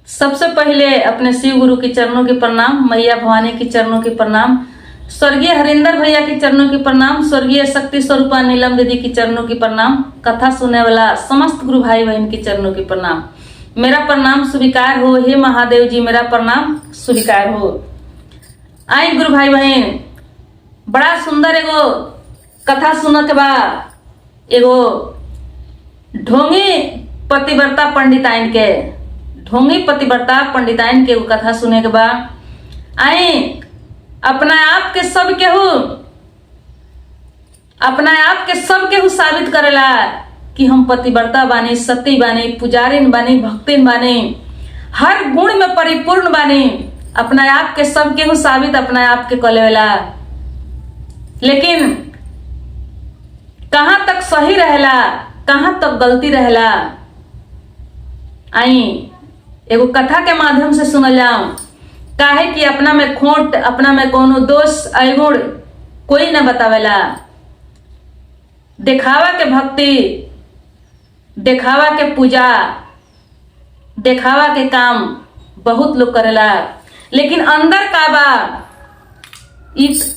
सबसे पहले अपने शिव गुरु के चरणों के प्रणाम, मैया भवानी के चरणों के प्रणाम, स्वर्गीय हरिंदर भैया के चरणों के प्रणाम, स्वर्गीय शक्ति स्वरूपा नीलम दीदी के चरणों के प्रणाम, कथा सुनने वाला समस्त गुरु भाई बहन के चरणों के प्रणाम। मेरा प्रणाम स्वीकार हो, हे महादेव जी मेरा प्रणाम स्वीकार हो। आई गुरु भाई बहन, बड़ा सुंदर एगो कथा सुनत बा। एगो ढोंगी पतिव्रता पंडिताइन के, ढोंगी पतिव्रता पंडिताइन के एगो कथा सुने के बा। आई अपना आप के सब केहू, अपना आप के सब केहू साबित करेला कि हम पतिव्रता बानी, सती बानी, पुजारिन बानी, भक्तिन बानी, हर गुण में परिपूर्ण बानी। अपना आप के सब केहू साबित अपना आप के कलेला, लेकिन कहां तक सही रहेला, कहां तक गलती रहेला। आई एगो कथा के माध्यम से सुनल जाऊं। काहे कि अपना में खोट, अपना में कोनो दोष अवगुण कोई न बतावेला। दिखावा के भक्ति, दिखावा के पूजा, दिखावा के काम बहुत लोग करेला, लेकिन अंदर का बा इत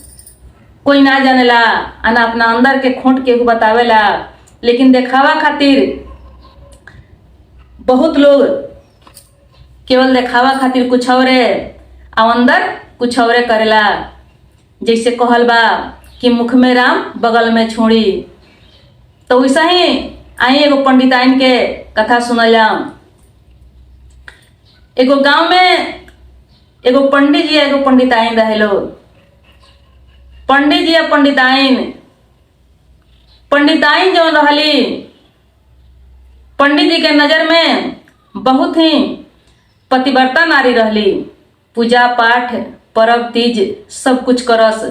कोई ना जानेला। ना अपना अंदर के खोट के बतावेला, लेकिन दिखावा खातिर बहुत लोग केवल दिखावा खातिर कुछ और अंदर कुछ और करेला। जैसे कहल बा कि मुख में राम बगल में छोड़ी, तो वैसा ही आई एगो पंडिताइन के कथा सुनल जाऊं। एगो गांव में एगो पंडित जी एगो पंडिताइन रहे लो। पंडित जी या पंडिताइन, पंडिताइन जो रहली, पंडित जी के नजर में बहुत ही पतिव्रता नारी रहली। पूजा पाठ, पर्व तीज सब कुछ करस।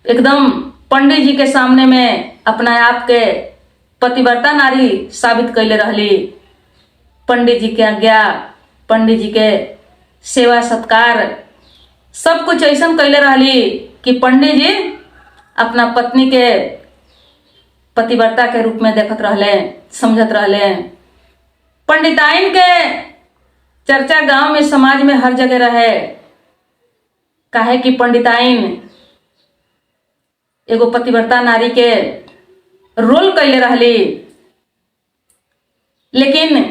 एकदम पंडित जी के सामने में अपना आप के पतिव्रता नारी साबित कैले रहली। पंडित जी के आज्ञा, पंडित जी के सेवा सत्कार सब कुछ ऐसा कैले रहली कि पंडित जी अपना पत्नी के पतिव्रता के रूप में देखत रहले, समझत रहले। पंडिताइन के चर्चा गांव में, समाज में हर जगह रहे। काहे कि पंडिताइन एगो पतिव्रता नारी के रोल कैले रहली, लेकिन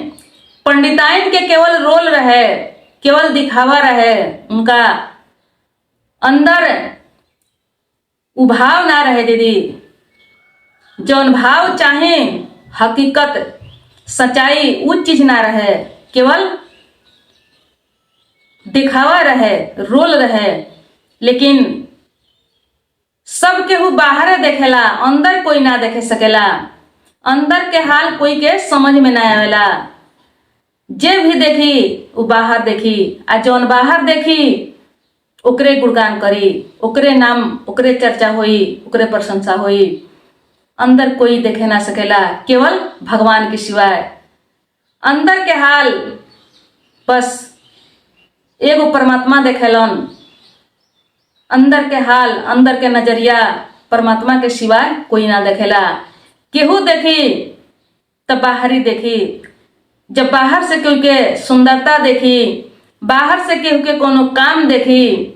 पंडिताइन के केवल रोल रहे, केवल दिखावा रहे। उनका अंदर उभाव ना रहे दीदी। जौन भाव चाहे, हकीकत, सच्चाई, वो चीज ना रहे, केवल दिखावा रहे, रोल रहे। लेकिन सब केहू बाहर देखेला, अंदर कोई ना देखे सकेला। अंदर के हाल कोई के समझ में ना आवेला। जे भी देखी वो बाहर देखी, आ जौन बाहर देखी ओकरे गुणगान करी, ओकरे नाम, ओकरे चर्चा होई, ओकरे प्रशंसा होई। अंदर कोई देखे ना सकेला, केवल भगवान के सिवाय। अंदर के हाल बस एगो परमात्मा देखेलन। अंदर के हाल, अंदर के नजरिया परमात्मा के सिवाय कोई ना देखेला। केहू देखी तब बाहरी देखी। जब बाहर से केहू के सुंदरता देखी, बाहर से केहू के कोनो काम देखी,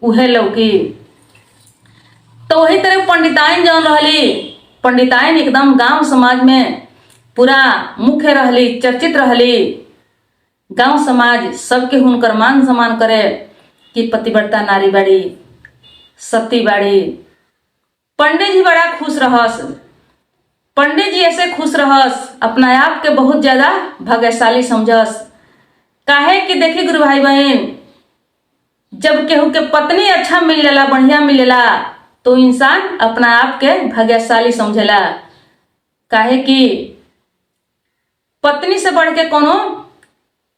उहे लौकी। तो वही तरह पंडिताइन जौन रहली, पंडिताइन एकदम गांव समाज में पूरा मुख्य रहली, चर्चित रहली। गांव समाज सबके हुनकर मान सम्मान करे कि पतिव्रता नारी बाड़ी, सती बाड़ी। पंडित जी बड़ा खुश रहस। पंडित जी ऐसे खुश रहस, अपना आप के बहुत ज्यादा भाग्यशाली समझस। काहे कि देखी गुरु भाई बहन, जब केहू के पत्नी अच्छा मिलेला, बढ़िया मिलेला, तो इंसान अपना आप के भाग्यशाली समझेला। काहे कि पत्नी से बढ़ के कोनो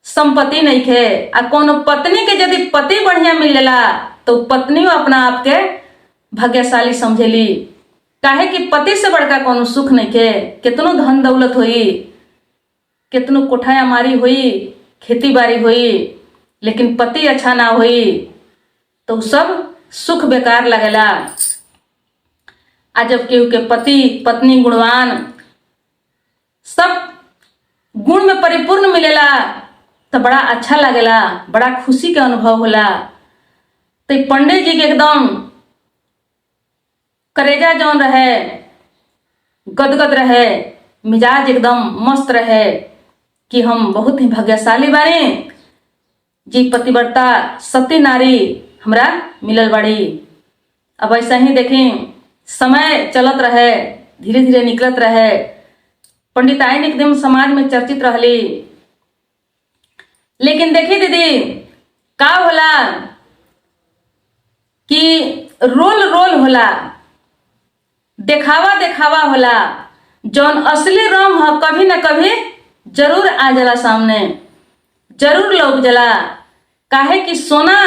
संपत्ति नहीं खे। आ कोनो पत्नी के यदि पति बढ़िया मिलेला तो पत्नी अपना आप के भाग्यशाली समझेली। काहे कि पति से बड़का कोनो सुख नहीं खे। कितनो धन दौलत होई, कितनो कोठाया मारी होई, खेती बाड़ी होई, लेकिन पति अच्छा ना होई तो सब सुख बेकार लगेला। आ जब केहू के पति पत्नी गुणवान, सब गुण में परिपूर्ण मिलेला तो बड़ा अच्छा लगेला, बड़ा खुशी के अनुभव होला। तो पंडित जी के एकदम करेजा जौन रहे गदगद रहे, मिजाज एकदम मस्त रहे कि हम बहुत ही भाग्यशाली बारी जी, पतिव्रता सती नारी हमरा मिलल बाड़ी। अब ऐसा ही देखें समय चलत रहे, धीरे धीरे निकलत रहे, पंडिताइन एकदम समाज में चर्चित रहली। लेकिन देखी दीदी का होला कि रोल रोल होला, देखावा देखावा होला। जौन असली रंग है कभी ना कभी जरूर आ जाला सामने, जरूर लौक जाला। काहे कि सोना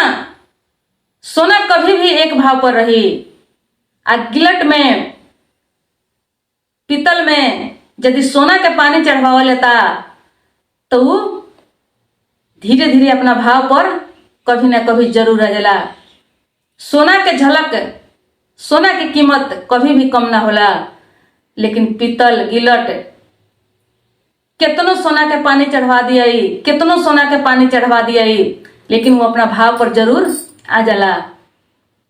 सोना कभी भी एक भाव पर रही, आ गिलट में पीतल में यदि सोना के पानी चढ़ावा लेता तो वो धीरे धीरे अपना भाव पर कभी ना कभी जरूर आ जाला। सोना के झलक, सोना की कीमत कभी भी कम ना होला। लेकिन पीतल गिलट कितनो सोना के पानी चढ़वा दिया, कितनो सोना के पानी चढ़वा दिया, लेकिन वो अपना भाव पर जरूर आ जाला,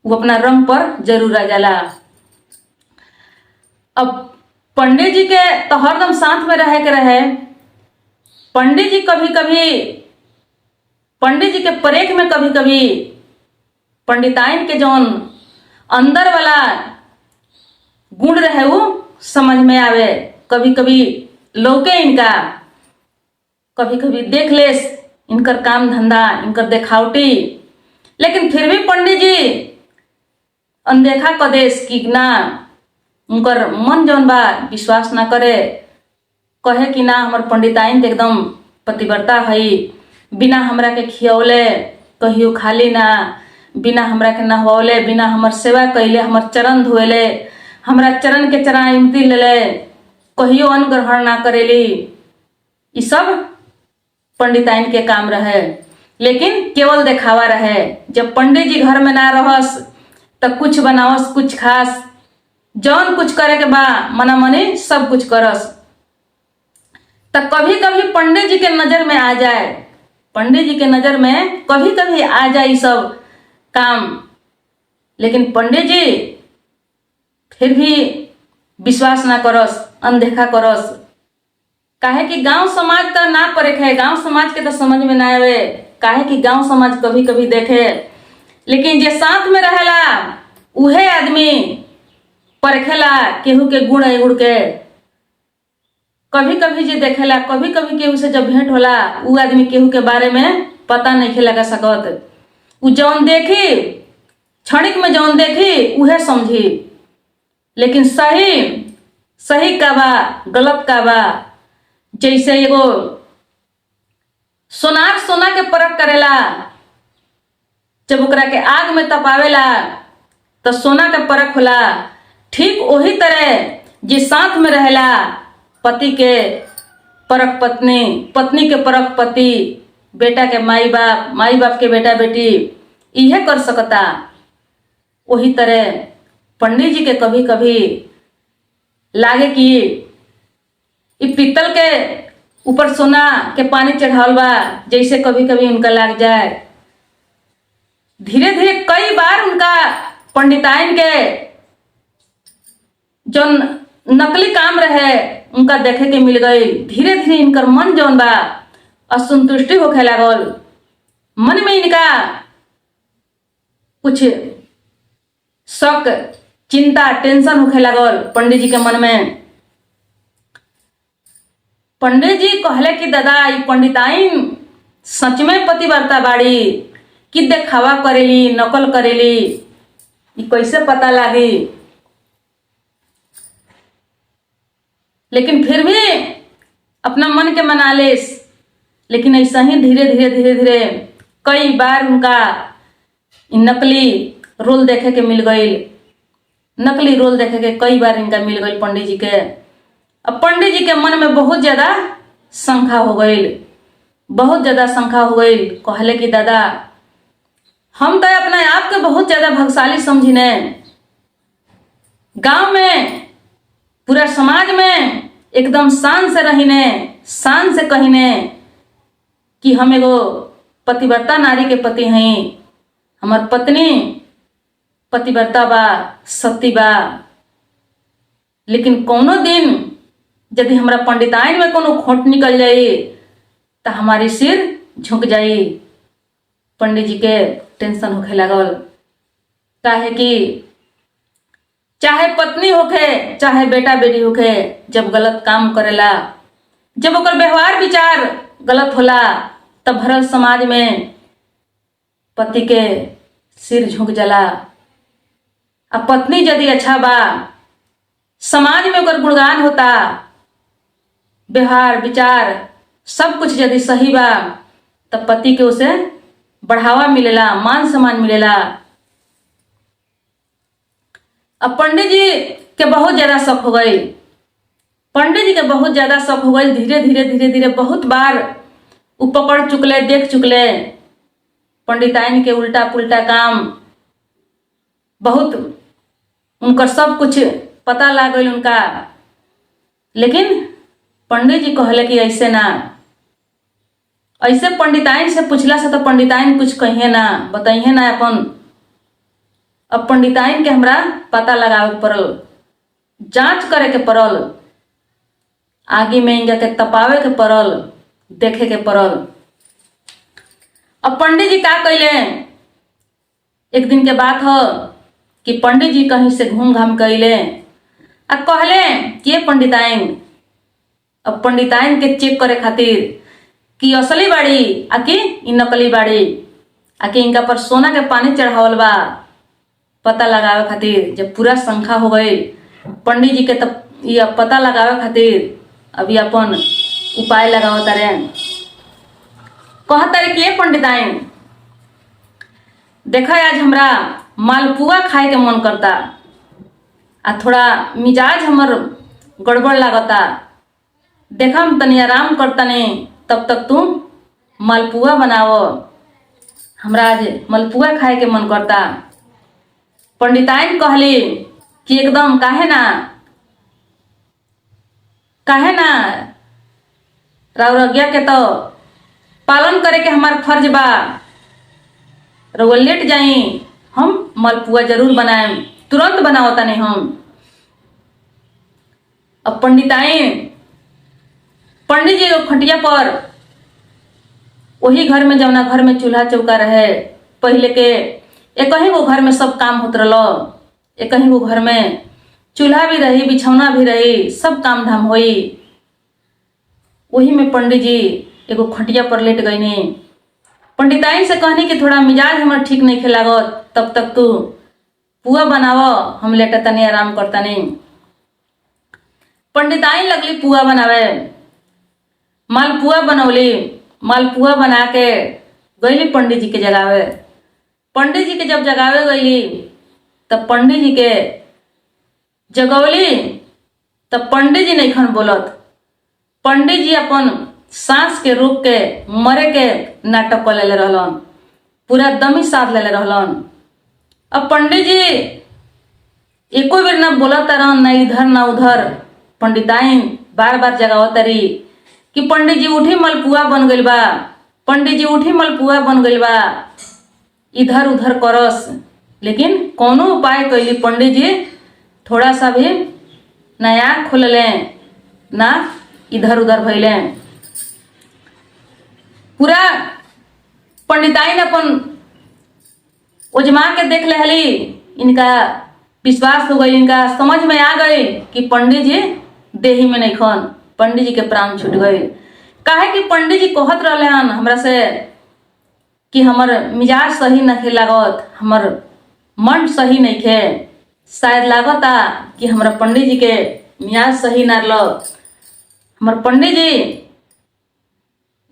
वो अपना रंग पर जरूर आ जाला। अब पंडित जी के तो हरदम साथ में रहे के रहे। पंडित जी कभी कभी, पंडित जी के परेख में कभी कभी पंडिताइन के जौन अंदर वाला गुण रहे वो समझ में आवे, कभी कभी लौके इनका, कभी कभी देख ले इनकर काम धंधा, इनकर देखावटी। लेकिन फिर भी पंडित जी अनदेखा कदेश कि ना, उनकर मन जौन बा विश्वास ना करे, कहे कि ना हमर पंडिताइन तो एकदम पतिव्रता है, बिना हमरा के खियौले कहियो खाली ना, बिना हमरा के नहवले, बिना हमर सेवा कैले, हमर चरण धोएले, हमरा चरण के चरणामृति लेले, कहियो अन्न ग्रहण ना करेली। ये सब पंडिताइन के काम रहे, लेकिन केवल देखावा रहे। जब पंडित जी घर में ना रहस तब कुछ बनावस कुछ खास, जौन कुछ करे के बा मना मनी सब कुछ करस। तब कभी कभी पंडित जी के नजर में आ जाए, पंडित जी के नजर में कभी कभी आ जाए सब काम, लेकिन पंडित जी फिर भी विश्वास ना करस, अनदेखा करस। काहे कि गांव समाज तो ना परेखे है, गांव समाज के तो समझ में ना आवे। काहे कि गांव समाज कभी कभी देखे, लेकिन जे साथ में रहेला उहे आदमी परखेला केहू के गुण गुण के। कभी कभी जे देखेला, कभी कभी केहू से जब भेंट होला उ आदमी केहू के बारे में पता नहीं लगा सकत। उ जौन देखी क्षणिक में जौन देखी उहे समझी, लेकिन सही सही का बा गलत का बा। जैसे एगो सोनार सोना के परख करेला, जब ओकरा के आग में तपावेला तो सोना के परख होला। ठीक वही तरह जे साथ में रहेला, पति के परख पत्नी, पत्नी के परख पति, बेटा के माई बाप, माई बाप के बेटा बेटी, इहे कर सकता। वही तरह पंडित जी के कभी कभी लागे कि इ पीतल के ऊपर सोना के पानी चढ़ावल बा, जैसे कभी कभी उनका लाग जाए। धीरे धीरे कई बार उनका पंडिताइन के जो नकली काम रहे उनका देखे के मिल गई। धीरे धीरे इनकर मन जौन बा असंतुष्टि होखे लागल, मन में इनका कुछ शक, चिंता, टेंशन होखे लागल पंडित जी के मन में। पंडित जी कहले कि दादा ई पंडिताइन सच में पतिव्रता बाड़ी कि देखावा करेली, नकल करेली, ई कैसे पता लागी। लेकिन फिर भी अपना मन के मना लेस। लेकिन ऐसा ही धीरे धीरे धीरे धीरे कई बार उनका नकली रोल देखे के मिल गई, नकली रोल देखे के कई बार इनका मिल गई पंडित जी के। अब पंडित जी के मन में बहुत ज्यादा शंका हो गई, बहुत ज्यादा शंका हो गई। कहले कि दादा हम तो अपने आप के बहुत ज्यादा भाग्यशाली समझिने, गांव में पूरा समाज में एकदम शान से रहीने, शान से कहिने कि हम एगो पतिव्रता नारी के पति हैं, हमार पत्नी पतिव्रता बा, सती बा। लेकिन कोनो दिन यदि हमरा पंडिताइन में कोनो खोट निकल जाई तो हमारी सिर झुक जाई। पंडित जी के टेंशन होखे लागल, काहे कि चाहे पत्नी होखे चाहे बेटा बेटी होखे, जब गलत काम करेला, जब ओकर व्यवहार विचार गलत होला, तब भरल समाज में पति के सिर झुक जाला। अब पत्नी यदि अच्छा बा, समाज में ओकर गुणगान होता, व्यवहार विचार सब कुछ यदि सही बा, तब पति के उसे बढ़ावा मिलेला, मान सम्मान मिलेला। अब पंडित जी के बहुत ज्यादा शौक हो गई, पंडित जी के बहुत ज्यादा शौक हो गई। धीरे धीरे धीरे धीरे बहुत बार उ पकड़ चुकले, देख चुकले पंडिताइन के उल्टा पुल्टा काम, बहुत उनका सब कुछ पता लग गई उनका। लेकिन पंडित जी कहले कि ऐसे ना, ऐसे पंडिताइन से पूछला से तो पंडिताइन कुछ कहिए ना, बताइए ना अपन। अब पंडिताइन के हमरा पता लगावे के पड़ल, जांच करे के पड़ल, आगे में इनका के तपावे के पड़ल, देखे के पड़ल। अब पंडित जी का कइले, एक दिन के बात हो कि पंडित जी कहीं से घूम घाम कइले आ कहले कि ये पंडिताइन, अब पंडिताइन के चेक करे खातिर कि असली बाड़ी आ कि इ नकली बाड़ी, आ कि इनका पर सोना के पानी चढ़ावल बा, पता लगावे खातिर जब पूरा संख्या हो गई पंडित जी के, तब ये पता लगावे खातिर अभी अपन उपाय लगाव तारे। कहतारे कि ये पंडिताइन देखा, आज हमरा मालपुआ खाए के मन करता आ थोड़ा मिजाज हमर गड़बड़ लागता, देखा हम तनी आराम करतनी, तब तक तुम मालपुआ बनाओ, हमरा आज मालपुआ खाए के मन करता। पंडिताइन कहली कि एकदम, काहे ना, काहे ना, राउर आज्ञा के तो पालन करे के हमार फर्ज बा, रउआ लेट जाई, हम मालपुआ जरूर बनाएम, तुरंत बनाओ तनी हम। अब पंडित जी खटिया पर, वही घर में जवना घर में चूल्हा चौका रहे पहले के, एक ही वो घर में सब काम होत रहलो, एक ही वो घर में चूल्हा भी रही, बिछौना भी रही, सब काम धाम होई। वही में पंडित जी एगो खटिया पर लेट गईनी। पंडिताइन से कहनी कि थोड़ा मिजाज हमार ठीक नहीं खे लागत, तब तक तू पुआ बनावो, हम लेटा तनी आराम करतनी। पंडिताइन लगली पुआ बनावे, मालपुआ बनौली, मालपुआ बना के गईली पंडित जी के जगावे। पंडित जी के जब जगावे गईली, तब पंडित जी के जगौली, तब पंडित जी नहीं खन बोलत, पंडित जी अपन सांस के रोक के मरे के नाटक कर लेले रहलन, पूरा दमी साध लेले रहलन। अब पंडित जी एको बेर ना बोलत रहन, ना इधर ना उधर। पंडिताइन बार बार जगावत तारी कि पंडित जी उठी, मालपुआ बन गइल बा, पंडित जी उठी, मालपुआ बन गइल बा, इधर उधर करस। लेकिन कोनो उपाय कैली पंडित जी, थोड़ा सा भी ना आँख खोलले, ना इधर उधर भइले। पूरा पंडिताइन अपन उजमा के देख लेहली, इनका विश्वास हो गई, इनका समझ में आ गई कि पंडित जी देही में नहीं खन, पंडित जी के प्राण छूट गए। काहे कि पंडित जी कहत रहले हन हमरा से कि हमर मिजाज सही नहीं लागत, हमर मन सही नहीं खे, शायद लागता कि हमरा पंडित जी के मिजाज सही ना रहल, हमर पंडित जी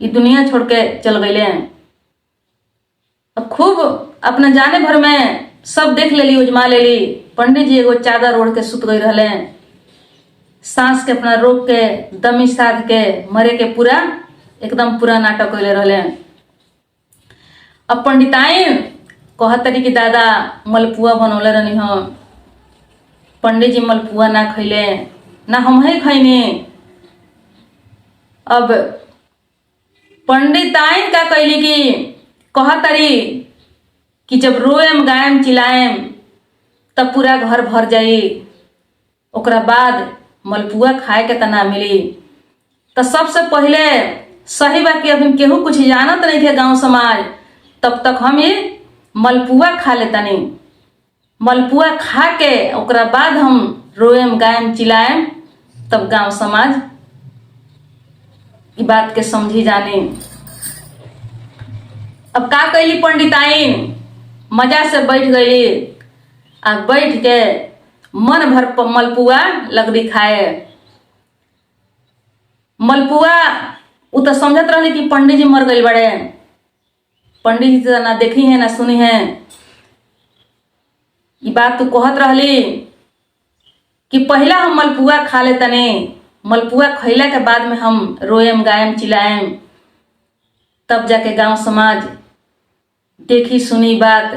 ये दुनिया छोड़ के चल गईले। अब खूब अपना जाने भर में सब देख लेली, उजमा लेली। पंडित जी एगो चादर ओढ़ के सुत गई रहले, सांस के अपना रोक के दमी साध के मरे के पूरा एकदम पूरा नाटक कैले रहले। अब पंडिताइन कहतरी कि दादा मलपुआ बनौले रहनी हम, पंडित जी मलपुआ ना खैले, ना हम ही खैनी। अब पंडिताइन का कैली की कहतरी कि जब रोएम गायम चिल्लाएम तब पूरा घर भर जाई, ओकरा बाद मलपुआ खाए के तना मिली। तो सबसे पहले सही बात कि अभी केहू कुछ जानत नहीं थे गांव समाज, तब तक हम ये मलपुआ खा लेतनी। मलपुआ खा के ओकरा बाद हम रोएम गायम चिल्लाएम, तब गांव समाज ई बात के समझी जानी। अब का कैली पंडिताइन, मजा से बैठ गई आ बैठ के मन भर मलपुआ लगड़ी खाए। मलपुआ उ तो समझत रहली कि पंडित जी मर गई बड़े, पंडित जी तो ना देखी है ना सुनी है। ये बात तू कहत रहली कि पहला हम मलपुआ खा ले तने, मलपुआ खैला के बाद में हम रोएम गायम चिल्लाएम, तब जाके गांव समाज देखी सुनी बात।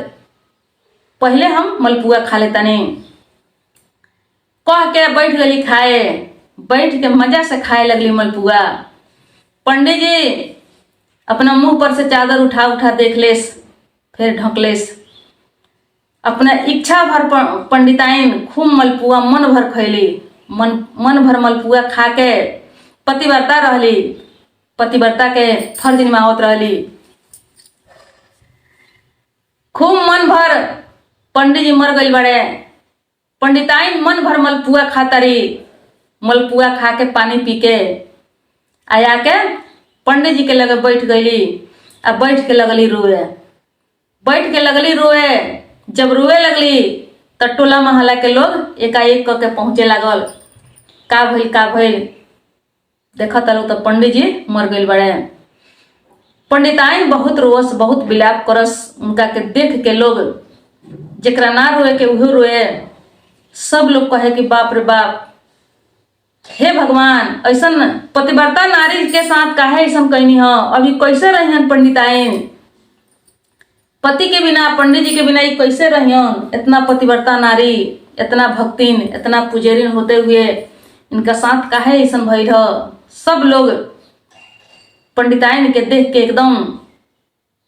पहले हम मलपुआ खा ले तने कह के बैठ गली खाए। बैठ के मजा से खाए लगली मलपुआ। पंडित जी अपना मुंह पर से चादर उठा उठा देख लेस, फिर ढक लेस। अपना इच्छा भर पंडिताइन खूब मलपुआ मन भर खैली। मन भर मलपुआ खा के पतिव्रता रहली, पतिव्रता के फर्ज निभावत रहली। खूब मन भर पंडित जी मर गई बड़े, पंडिताइन मन भर मलपुआ खातरी। मलपुआ खा के पानी पी के आया के पंडित जी के लगे बैठ गईली। अब बैठ के लगली रोए, बैठ के लगली रोए। जब रोए लगली तो टोला मोहल्ला के लोग एकाएक करके पहुंचे लागल। का भइल देखा तलो तो पंडित जी मर गई बड़े। पंडिताइन बहुत रोस, बहुत विलाप करस। उनका के देख के लोग जेकरा ना रोए के उहो रोए। सब लोग कहे कि बाप रे बाप, हे भगवान, ऐसन पतिव्रता नारी के साथ काहे ऐसन कहनी हो। अभी कैसे रहियन पंडिताइन, पति के बिना पंडित जी के बिना ये कैसे रहियन। इतना पतिव्रता नारी, इतना भक्तिन, इतना पुजेरिन होते हुए इनका साथ काहे ऐसन भइल हो। सब लोग पंडिताइन के देख के एकदम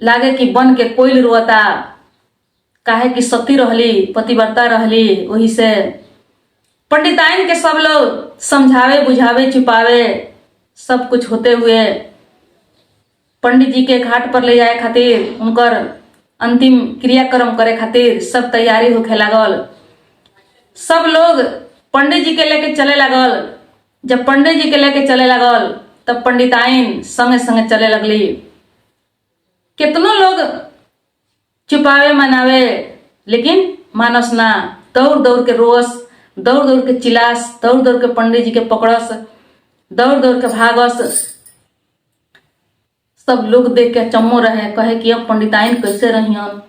लागे कि बन के कोयल रोता। काहे कि सती रहली, पतिव्रता रहली। वही से पंडिताइन के सब लोग समझावे बुझावे छुपावे सब कुछ होते हुए पंडित जी के घाट पर ले जाए खातिर, उनकर अंतिम क्रियाक्रम करे खातिर सब तैयारी होखे लागल। सब लोग पंडित जी के लेके चले लागल। जब पंडित जी के लेके चले लागल तब पंडिताइन संगे संगे चले लगली। कितनों लोग छुपावे मनावे, लेकिन मानस ना। दौड़ दौड़ के रोस, दौड़ दौड़ के चिलास, दौड़ दौड़ के पंडित जी के पकड़स, दौड़ दौड़ के भागस। सब लोग देख के चम्मो रहे, कहे कि अब पंडिताइन कैसे रहियन,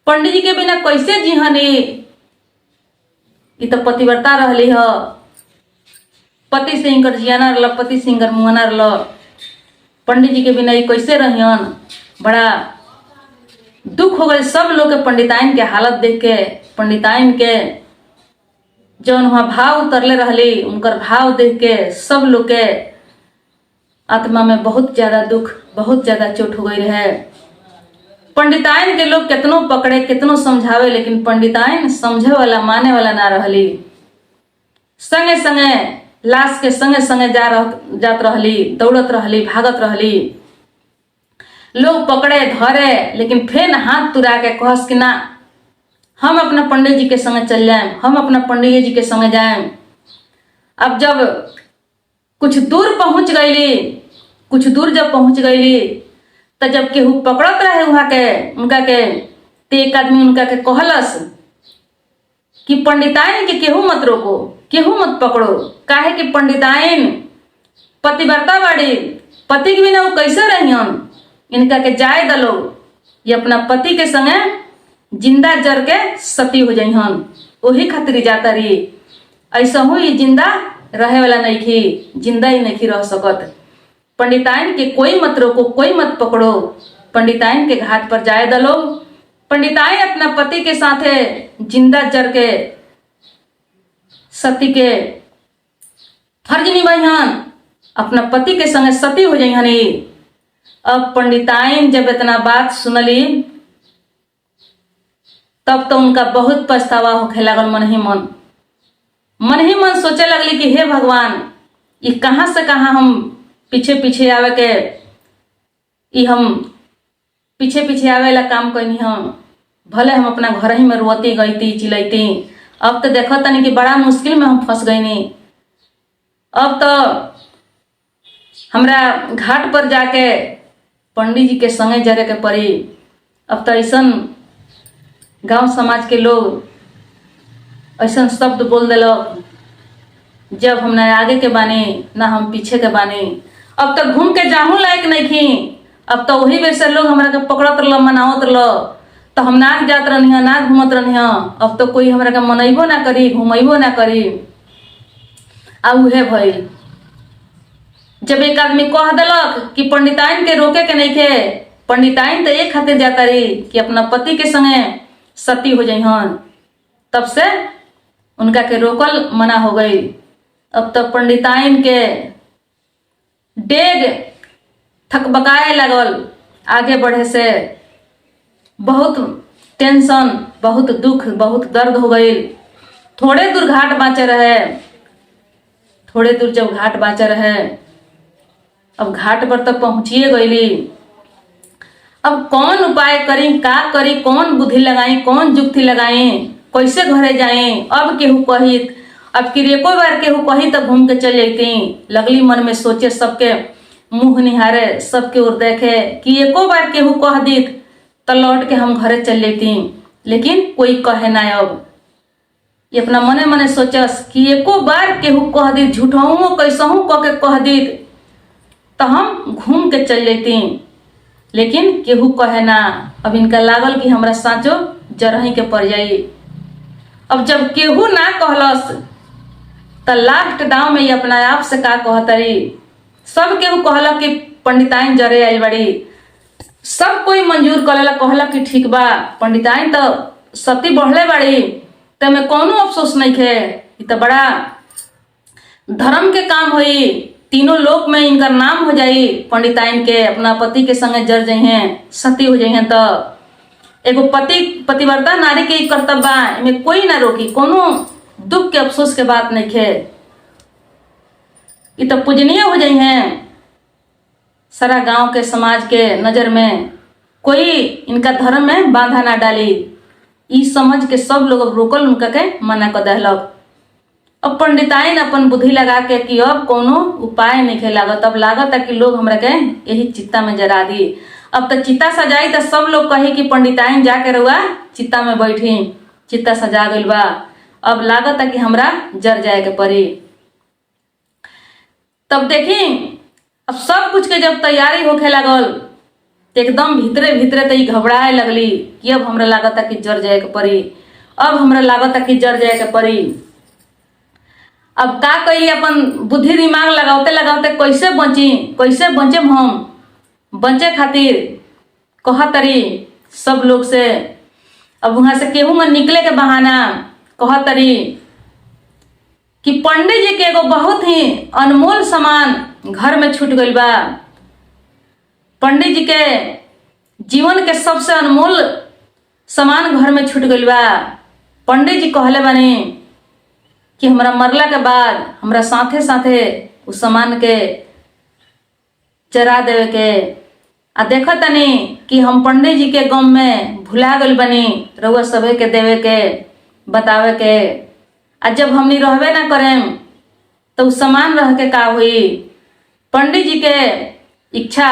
पंडित जी के बिना कैसे जीहनी। ये तो पतिव्रता रहली ह, पति से इनकर जियाना रहल, पति से इनकर मुआना रहल। पंडित जी के बिना ये कैसे रहियन। बड़ा दुख हो गए सब लोग के पंडिताइन के हालत देख के। पंडिताइन के जौन वहाँ भाव उतरले रहली, उनकर भाव देख के सब लोग के आत्मा में बहुत ज्यादा दुख, बहुत ज्यादा चोट हो गई रहे। पंडिताइन के लोग कितनों पकड़े, कितनों समझावे, लेकिन पंडिताइन समझे वाला, माने वाला ना रहली। संगे संगे लाश के संगे संगे जात रहली, दौड़त रहली, भागत रहली। लोग पकड़े धरे, लेकिन फिर हाथ तुरा के कहस कि ना, हम अपना पंडित जी के संगे चल जाएं, हम अपना पंडित जी के संगे जाएं। अब जब कुछ दूर पहुंच गईली, कुछ दूर जब पहुंच गईली तो जब केहू पकड़त रहे वहां के, उनका के, ते एक आदमी उनका के कहलस कि पंडिताइन के केहू मत रोको, केहू मत पकड़ो। काहे कि पंडिताइन पतिव्रता बाड़ी, पति के बिना वो कैसे रहियन। इनका के जाए दलो, ये अपना पति के संगे जिंदा जर के सती हो जाइहन, वही खातिर जाता रही। ऐसा हो ये जिंदा रहे वाला नहीं थी, जिंदा ही नहीं रह सकत। पंडिताइन के कोई मत रोको, कोई मत पकड़ो, पंडिताइन के घाट पर जाए दलो। पंडिताइन अपना पति के साथे जिंदा जर के सती के फर्ज निभाइहन। अपना पति के संगे सती हो जाइ हनी। अब पंडिताइन जब इतना बात सुनली तब तो उनका बहुत पछतावा होखे लागल। मन ही मन सोचे लगली कि हे भगवान, ये कहाँ से कहाँ हम पीछे पीछे आवे के, ये हम पीछे पीछे आवे ला काम कैनी हम। भले हम अपना घर ही में रोती गईती चिलैती, अब तो देखो तनी कि बड़ा मुश्किल में हम फंस गईनी। अब तो हमरा घाट पर जाके पंडित जी के संगे जरे के पड़ी। अब तो ऐसन गांव समाज के लोग ऐसा शब्द बोल दिलक जब हम ना आगे के बानी ना हम पीछे के बानी। अब तो घूम के जाहू लायक नहीं थी। अब तो वही बेर से लोग हमरा के पकड़त रह मनावत रह, तो हम ना जात रहनी ना घूमत रहनी। अब तो कोई हमरा के मनैबो ना करी घुमैबो ना करी। आ उहे भइल जब एक आदमी कह दिलक कि पंडिताइन के रोके के नहीं थे। पंडिताइन तो एक खातिर जाता रही कि अपना पति के संगे सती हो जाइहन, तब से उनका के रोकल मना हो गई। अब तो पंडिताइन के डेग थकबकाए लगल। आगे बढ़े से बहुत टेंशन, बहुत दुख, बहुत दर्द हो गई। थोड़े दूर घाट बाँचे रहे। थोड़े दूर जब घाट बाँचे रहे, अब घाट पर तक पहुंचिए गईली। अब कौन उपाय करी, का करी, कौन बुद्धि लगाई, कौन जुक्ति लगाई, कैसे घरे जाए। अब केहू कही, अब कि एको बार केहू कही तो घूम के चल जाती। लगली मन में सोचे, सबके मुंह निहारे, सबके ओर देखे कि एको बार केहू कह दी तो लौट के हम घरे चल जाती। लेकिन कोई कहे ना। अब ये अपना मने मने सोचस कि एको बार केहू कह दी, झूठहू कैसहू कह के कह दी तो हम घूम के चल जाती। लेकिन केहू कहे ना। अब इनका लागल कि हमरा साँचो जरही के पड़ जाई। अब जब केहू ना कहलस तो लास्ट दाव में ये अपना आप से का कहतरी। सब केहू कहला कि पंडिताइन जरे आइल बड़ी। सब कोई मंजूर करेला, कहला कि ठीक बा, पंडिताइन तो सती बढ़ले बड़ी, तो में कोनो अफसोस नहीं खे। ये तो बड़ा धर्म के काम हुई। तीनों लोक में इनका नाम हो जाई। पंडिताइन के अपना पति के संगे जर जाइए, सती हो जाइए। तो एगो पतिव्रता नारी के कर्तव्य बा, इनमें कोई ना रोकी, कोनो दुख के अफसोस के बात नहीं खे। ये तो पूजनीय हो जाइए। सारा गांव के समाज के नजर में कोई इनका धर्म में बाधा ना डाली। ई समझ के सब लोग रोकल, उनका के मना कर दहलक। अब पंडिताइन अपन बुद्धि लगा के कि अब कोनो उपाय नहीं खे लागत। अब लागत है कि लोग हमरा के यही चित्ता में जरा दी। अब तो चित्ता सजाई तो सब लोग कहे कि पंडिताइन जाके रहुआ चित्ता में बैठी। चित्ता सजा गइल बा, अब लागत है कि हमरा जर जाए के पड़ी। तब देखी अब सब कुछ के जब तैयारी होखे लागल तो एकदम भीतरे भीतरे तो घबराए लगली कि अब हमरा लागत है कि जर जाए के पड़ी। अब हमरा लागत है कि जर जाए के पड़ी। अब का कही, अपन बुद्धि दिमाग लगाते लगाते कैसे बचे हम। बचे खातिर कहतरी सब लोग से। अब वहां से केहू में निकले के बहाना कहतरी कि पंडित जी के एगो बहुत ही अनमोल सामान घर में छूट गइल बा। पंडित जी के जीवन के सबसे अनमोल सामान घर में छूट गइल बा। पंडित जी कहले बानी कि हमरा मरला के बाद हमरा साथे साथे उस सामान के जरा देवे के। आ देखा तनी कि हम पंडित जी के गम में भुला गइल बनी, रउआ सभे के देवे के, बतावे के। आ जब हमनी रहबे ना करें तो उस सामान रह के का हुई। पंडित जी के इच्छा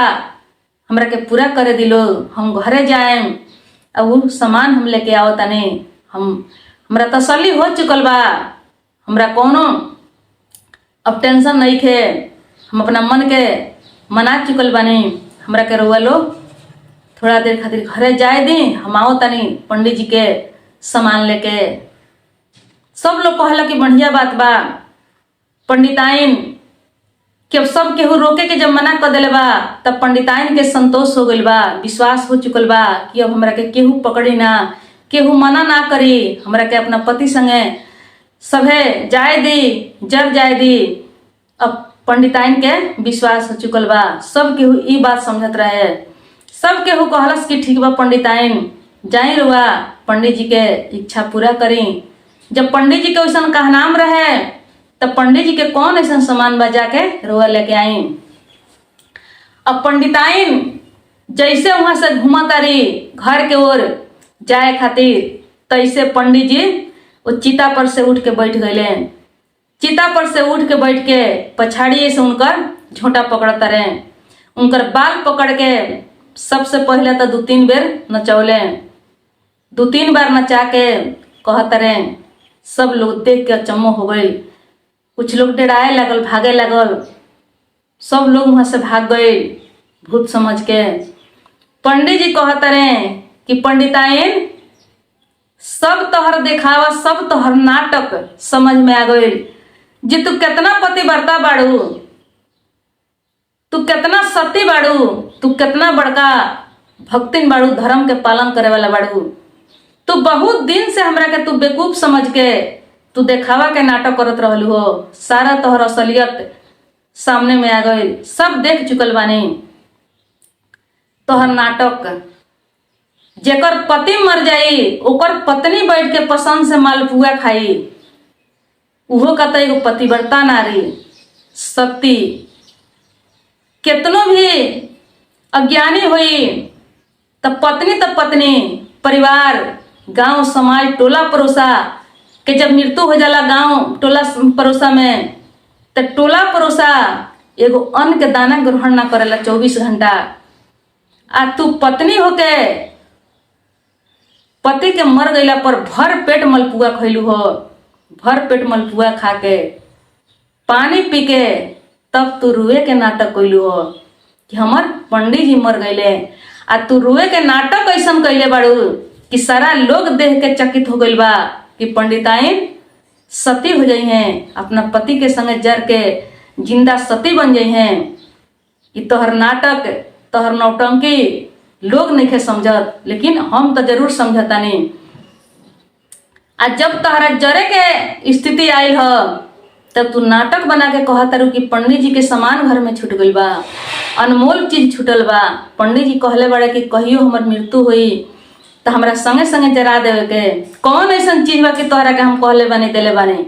हमरा के पूरा करे दिलो, हम घरे जाएम और वो सामान हम लेके आओ तनी। हमरा तसल्ली हो चुकल बा, हमरा कोनो अब टेंशन नहीं खे। हम अपना मन के मना चुकल बानी। हमरा के रउआ लोग थोड़ा देर खातिर घरे जाए दी, हम आओ तनी पंडित जी के सामान लेके। सब लोग कहला कि बढ़िया बात बा। पंडिताइन कि अब सब केहू रोके के जब मना कर दिले बा तब पंडिताइन के संतोष हो गइल बा, विश्वास हो चुकल बा कि अब हमरा के केहू पकड़ी ना, केहू मना ना करी। हमरा के अपना पति संगे सभे जाए दी, जब जाए दी। अब पंडिताइन के विश्वास हो चुकल बा। सब केहू ई बात समझत रहे। सब केहू कहलस कि ठीक बा पंडिताइन जाई रुआ पंडित जी के इच्छा पूरा करी। जब पंडित जी के वैसन कहनाम रहे तब पंडित जी के कौन ऐसा सामान बजा के रुआ लेके आई। अब पंडिताइन जैसे वहां से घुमा तारी घर के ओर जाए खातिर, तैसे पंडित जी वो चिता पर से उठ के बैठ गए। चिता पर से उठ के बैठ के पछाड़िए से उनकर झोंटा पकड़ता रहे। उनकर बाल पकड़ के सबसे पहले तो 2-3 बेर नचौले। 2-3 बार नचा के कहते रहे। सब लोग देख के अचम्मो हो गई। कुछ लोग डराए लगल, भागे लगल। सब लोग वहां से भाग गए भूत समझ के। पंडित जी कहते रहे कि पंडिताइन सब तोहर देखावा, सब तोहर नाटक समझ में आ गई। जी तू कितना पतिव्रता बाड़ू, तू कितना सती बाड़ू, तू कितना बड़का भक्तिन बाड़ू, धर्म के पालन करे वाला बाड़ू। तू बहुत दिन से हमरा के तू बेवकूफ समझ के तू देखावा के नाटक करत रहलू हो। सारा तोहर असलियत सामने में आ गई। सब देख चुकल बानी तोहर नाटक। जेकर पति मर जाई ओकर पत्नी बैठ के पसंद से मालपुआ खाई। उहो कहता एगो पतिव्रता नारी सती। कितनो भी अज्ञानी हुई तब पत्नी परिवार गांव समाज टोला पड़ोसा के जब मृत्यु हो जाला गांव टोला पड़ोसा में, तो टोला पड़ोसा एगो अन्न के दाना ग्रहण ना करेला 24 घंटा। आ तू पत्नी होके पति के मर गईला पर भर पेट मलपुआ खैलू हो। भर पेट मलपुआ खा के पानी पी के तब तू रुए के नाटक कैलू हो कि हमार पंडित जी मर गईले। आ तू रुए के नाटक ऐसन कैले बाड़ू कि सारा लोग देख के चकित हो गइल बा कि पंडिताइन सती हो जाई हैं, अपना पति के संगे जर के जिंदा सती बन जाई हैं। ये तोहर नाटक, तोहर नौटंकी लोग नहीं समझत, लेकिन हम तो जरूर समझतानी। आ जब तोहरा जरे के स्थिति आयल ह तब तू नाटक बना के कहत तारू कि पंडित जी के सामान घर में छूट गइल बा, अनमोल चीज छूटल बा। पंडित जी कहले बड़े कि कहियो हमर मृत्यु हुई तो हमरा संगे संगे जरा देवे के। कौन ऐसा चीज बा कि तोहरा के हम कहले बानी देले बानी।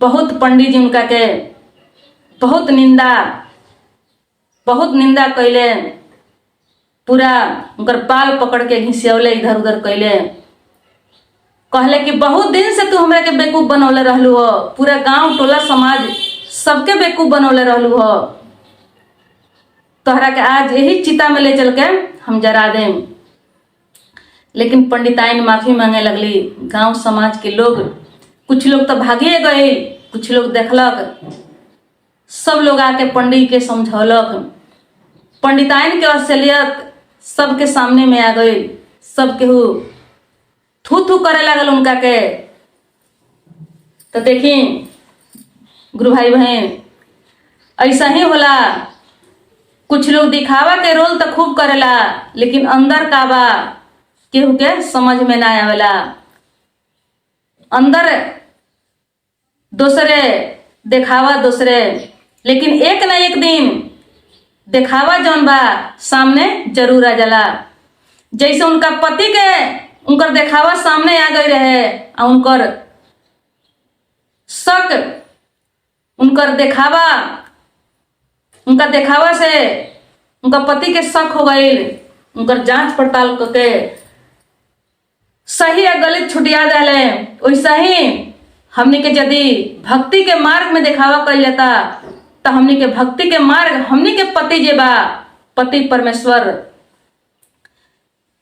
बहुत पंडित जी उनका के बहुत निंदा कैले। पूरा उनकर बाल पकड़ के घिसियौले, इधर उधर कैले। कहले कि बहुत दिन से तू हमरा के बेवकूफ बनौले रहलू हो। पूरा गांव टोला समाज सबके बेवकूफ बनौले रहलू हो। तोहरा के आज यही चिता में ले चल के हम जरा देम। लेकिन पंडिताइन माफी मांगे लगली। गांव समाज के लोग, कुछ लोग तो भागिए गए, कुछ लोग देखलक। सब लोग आके पंडित के समझौलक। पंडिताइन के असलियत सबके सामने में आ गई। सब केहू थू थू करे लागल उनका के। तो देखी गुरु भाई बहन, ऐसा ही होला। कुछ लोग दिखावा के रोल तो खूब करेला, लेकिन अंदर का बा केहू के समझ में ना आवेला। अंदर दूसरे दिखावा दूसरे, लेकिन एक ना एक दिन दिखावा जौन बा सामने जरूर आ जाला। जैसे उनका पति के उनकर दिखावा सामने आ गई रहे, और उनकर शक, उनका दिखावा से उनका पति के शक हो गई। उनकर जांच पड़ताल करके सही या गलत छुटिया दिले। वैसा ही हमनी के यदि भक्ति के मार्ग में दिखावा कर जाता तो हमनी के भक्ति के मार्ग, हमनी के पति जे बा पति परमेश्वर,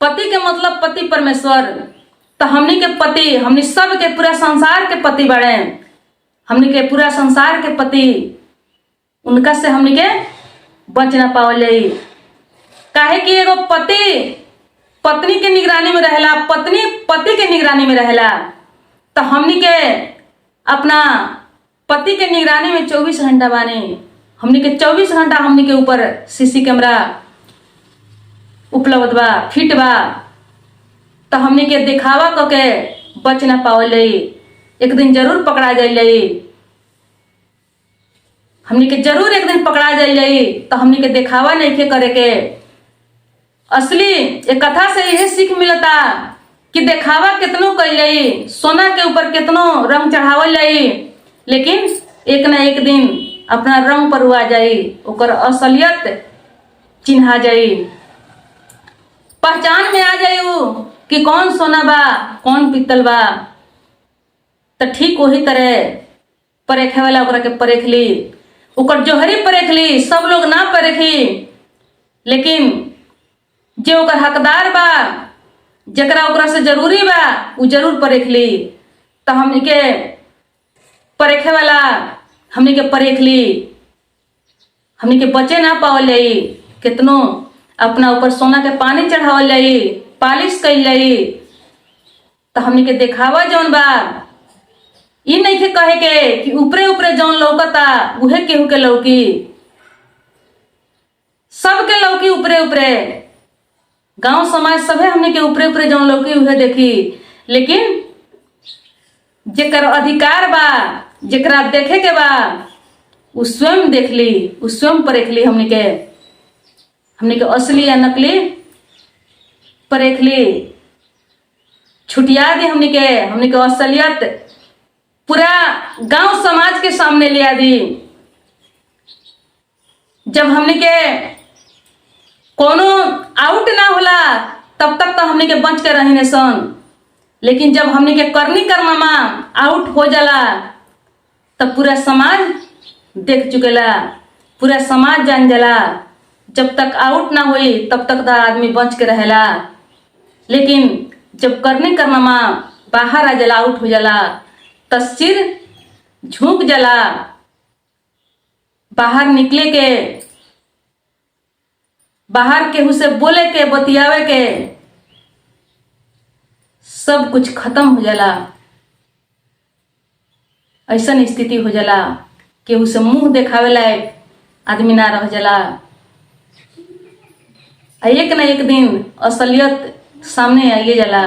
पति के मतलब पति परमेश्वर। तो हमनी के पति, हमनी सब के पूरा संसार के पति बड़े। हमनी के पूरा संसार के पति, उनका से हमनी के बच ना पावले। काहे कि एगो पति पत्नी के निगरानी में रहेला, पत्नी पति के निगरानी में रहेला। तो हमनी के अपना पति के निगरानी में 24 घंटा बानी। हमनी के 24 घंटा हमनी के ऊपर सीसी कैमरा उपलब्ध बा, फिट बा। तो हमनी के दिखावा करके बच ना पावले। एक दिन जरूर पकड़ा जाइले। हमनी के जरूर एक दिन पकड़ा जाई। तो हमनी के दिखावा नहीं के करे के। असली एक कथा से यही सीख मिलता कि दिखावा कितनो कल जाई, सोना के ऊपर कितनो रंग चढ़ावल जाई, लेकिन एक ना एक दिन अपना रंग पर हुआ जाई, ओकर असलियत चिन्हा जाई, पहचान में आ जाई कि कौन सोना बा कौन पीतल बा। तो ठीक वही तरह परेखे वाला ओकरा के परेख ली, ओकर जोहरी परेख ली, सब लोग ना परेखी, लेकिन जे ओकर हकदार बा, जकरा ओकरा से जरूरी बा, उ जरूर परेख ली। तो हमनी के परेखे वाला हमनी के परेख ली, हमनी के बचे ना पावल जाई, कितनो अपना ऊपर सोना के पानी चढ़ावल जाई, पालिश कइल जाई। तो हमनी के देखावा जौन बा ई नहीं के कहे के कि ऊपरे ऊपरे जौन लौकता उहे केहू के लौकी, सबके लौकी ऊपरे ऊपरे, गांव समाज सभे हमने के ऊपरे ऊपरे जौन लौकी उहे देखी, लेकिन जेकर अधिकार बा, जेकरा देखे के बा, उ स्वयं देख ली, उ स्वयं परेख ली। हमने के असली या नकली परेख ली, छुटिया दी। हमने के असलियत पूरा गांव समाज के सामने लिया दी। जब हमने के कोनो आउट ना होला तब तक तो हमने के बच के रही सन, लेकिन जब हमने के करनी कर्मा आउट हो जाला तब पूरा समाज देख चुकेला, पूरा समाज जान जाला। जब तक आउट ना हुई तब तक तो आदमी बच के रहेला, लेकिन जब करनी कर्मा बाहर आ जाला, आउट हो जाला, तो सिर झुक जाला। बाहर निकले के, बाहर केहू से बोले के, बतियावे के, सब कुछ खत्म हो जाला। ऐसा स्थिति हो जाला, केहू से मुंह देखावे लायक आदमी ना रह जाला। एक ना एक दिन असलियत सामने आइए जाला।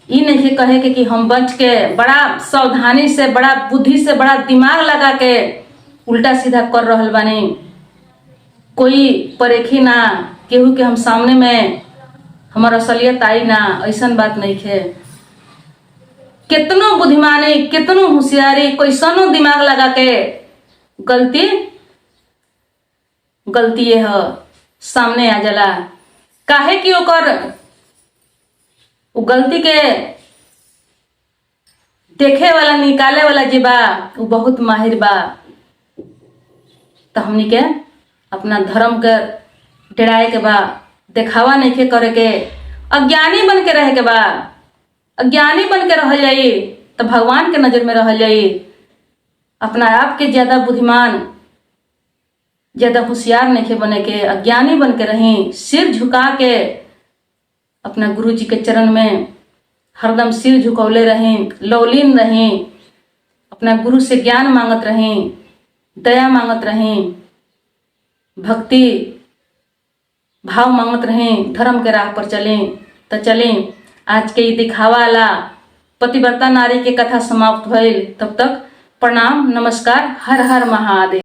ई नहीं कहे के कि हम बच के बड़ा सावधानी से, बड़ा बुद्धि से, बड़ा दिमाग लगा के उल्टा सीधा कर रहल बानी, कोई परेखी ना, केहू के हम सामने में हमार असलियत आई ना, ऐसन बात नहीं है। कितनो बुद्धिमानी, कितनो होशियारी, कैसनो दिमाग लगा के गलती है सामने आ जाला। काहे कि ओकर उ गलती के देखे वाला, निकाले वाला जे बा उ बहुत माहिर बा। तो हमनी के अपना धर्म के डराए के बा, देखावा नहीं के करे के, अज्ञानी बन के रहे के बा। अज्ञानी बन के रह जाई तो भगवान के नजर में रह जाई। अपना आप के ज्यादा बुद्धिमान, ज्यादा होशियार नहीं बने के, अज्ञानी बन के रही, सिर झुका के अपना गुरु जी के चरण में हरदम सिर झुकौले रही, लौलीन रही, अपना गुरु से ज्ञान मांगत रही, दया मांगत रही, भक्ति भाव मांगत रही, धर्म के राह पर चले। तो चले आज के दिखावा वाला पतिव्रता नारी के कथा समाप्त भइल। तब तक प्रणाम, नमस्कार, हर हर महादेव।